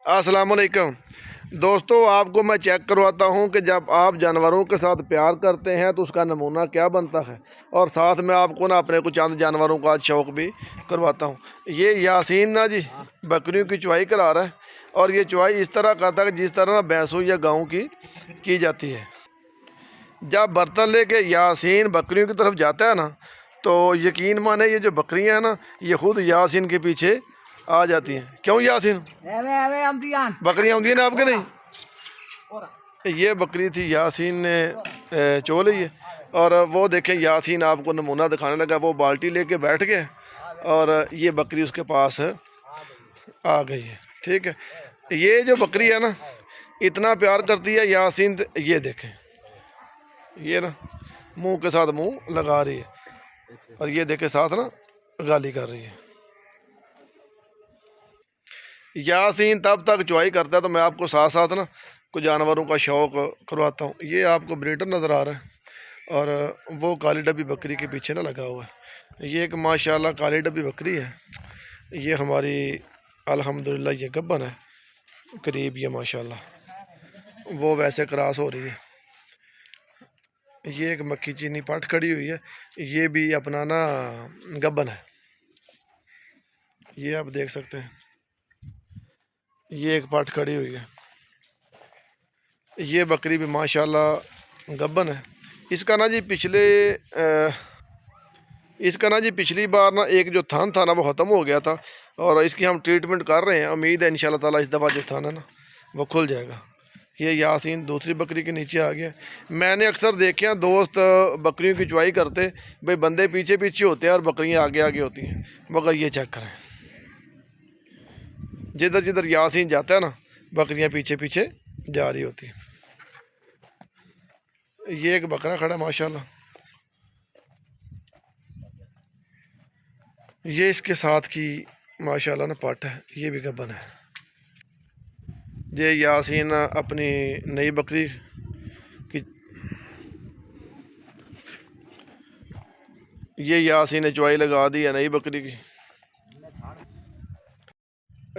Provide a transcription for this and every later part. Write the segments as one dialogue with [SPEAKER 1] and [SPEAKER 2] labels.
[SPEAKER 1] अस्सलामुअलैकुम दोस्तों, आपको मैं चेक करवाता हूं कि जब आप जानवरों के साथ प्यार करते हैं तो उसका नमूना क्या बनता है। और साथ में आपको ना अपने कुछ चंद जानवरों का शौक़ भी करवाता हूं। ये यासीन ना जी बकरियों की चुवाई करा रहा है, और ये चुवाई इस तरह करता है कि जिस तरह ना भैंसों या गाँव की जाती है। जब बर्तन लेके यासीन बकरियों की तरफ जाता है ना, तो यकीन माने ये जो बकरियां हैं ना, ये खुद यासीन के पीछे आ जाती हैं। क्यों यासीन? बकरियां आती हैं ना आपके? नहीं, ये बकरी थी यासीन ने चो ली है। और वो देखें, यासीन आपको नमूना दिखाने लगा। वो बाल्टी लेके बैठ गए और ये बकरी उसके पास आ गई है। ठीक है, ये जो बकरी है ना, इतना प्यार करती है यासीन। ये देखें, ये ना मुंह के साथ मुंह लगा रही है, और ये देखे साथ ना गाली कर रही है। यासीन तब तक चुवाई करता है, तो मैं आपको साथ साथ ना कुछ जानवरों का शौक़ करवाता हूँ। ये आपको ब्रीडर नज़र आ रहा है, और वो काली डब्बी बकरी के पीछे ना लगा हुआ है। ये एक माशाल्लाह काली डब्बी बकरी है। ये हमारी अल्हम्दुलिल्लाह ये गब्बन है करीब। ये माशाल्लाह वो वैसे क्रॉस हो रही है। ये एक मक्खी चीनी पाट खड़ी हुई है, ये भी अपना ना गब्बन है। ये आप देख सकते हैं, ये एक पाट खड़ी हुई है। ये बकरी भी माशाल्लाह गब्बन है। इसका ना जी पिछली बार ना एक जो थान था ना वो ख़त्म हो गया था, और इसकी हम ट्रीटमेंट कर रहे हैं। उम्मीद है इंशाल्लाह ताला इस दफ़ा जो थान है ना वो खुल जाएगा। ये यासीन दूसरी बकरी के नीचे आ गया। मैंने अक्सर देखे हैं दोस्त बकरियों की चुवाई करते, भाई बंदे पीछे पीछे होते हैं और बकरियां आगे आगे होती हैं, मगर ये चेक करें, जिधर जिधर यासीन जाता है ना बकरियां पीछे पीछे जा रही होती हैं। ये एक बकरा खड़ा माशाल्लाह, ये इसके साथ की माशाल्लाह ना पाट है। ये भी गब्बन है। ये यासीन अपनी नई बकरी की, ये यासीन ने चुवाई लगा दी है नई बकरी की।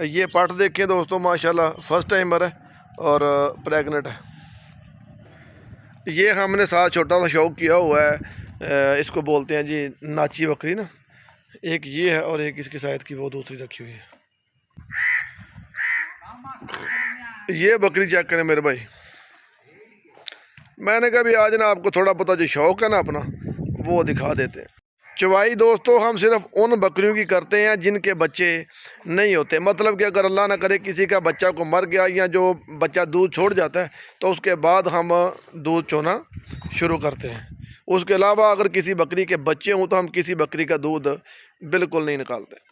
[SPEAKER 1] ये पाट देखें दोस्तों, माशाल्लाह फर्स्ट टाइमर है और प्रेग्नेंट है। ये हमने साथ छोटा सा शौक़ किया हुआ है, इसको बोलते हैं जी नाची बकरी ना। एक ये है और एक इसकी शायद की वो दूसरी रखी हुई है। ये बकरी चेक करें मेरे भाई। मैंने कहा भी आज ना आपको थोड़ा पता जो शौक़ है ना अपना वो दिखा देते हैं। चुवाई दोस्तों हम सिर्फ उन बकरियों की करते हैं जिनके बच्चे नहीं होते। मतलब कि अगर अल्लाह ना करे किसी का बच्चा को मर गया, या जो बच्चा दूध छोड़ जाता है, तो उसके बाद हम दूध चोना शुरू करते हैं। उसके अलावा अगर किसी बकरी के बच्चे हों तो हम किसी बकरी का दूध बिल्कुल नहीं निकालते।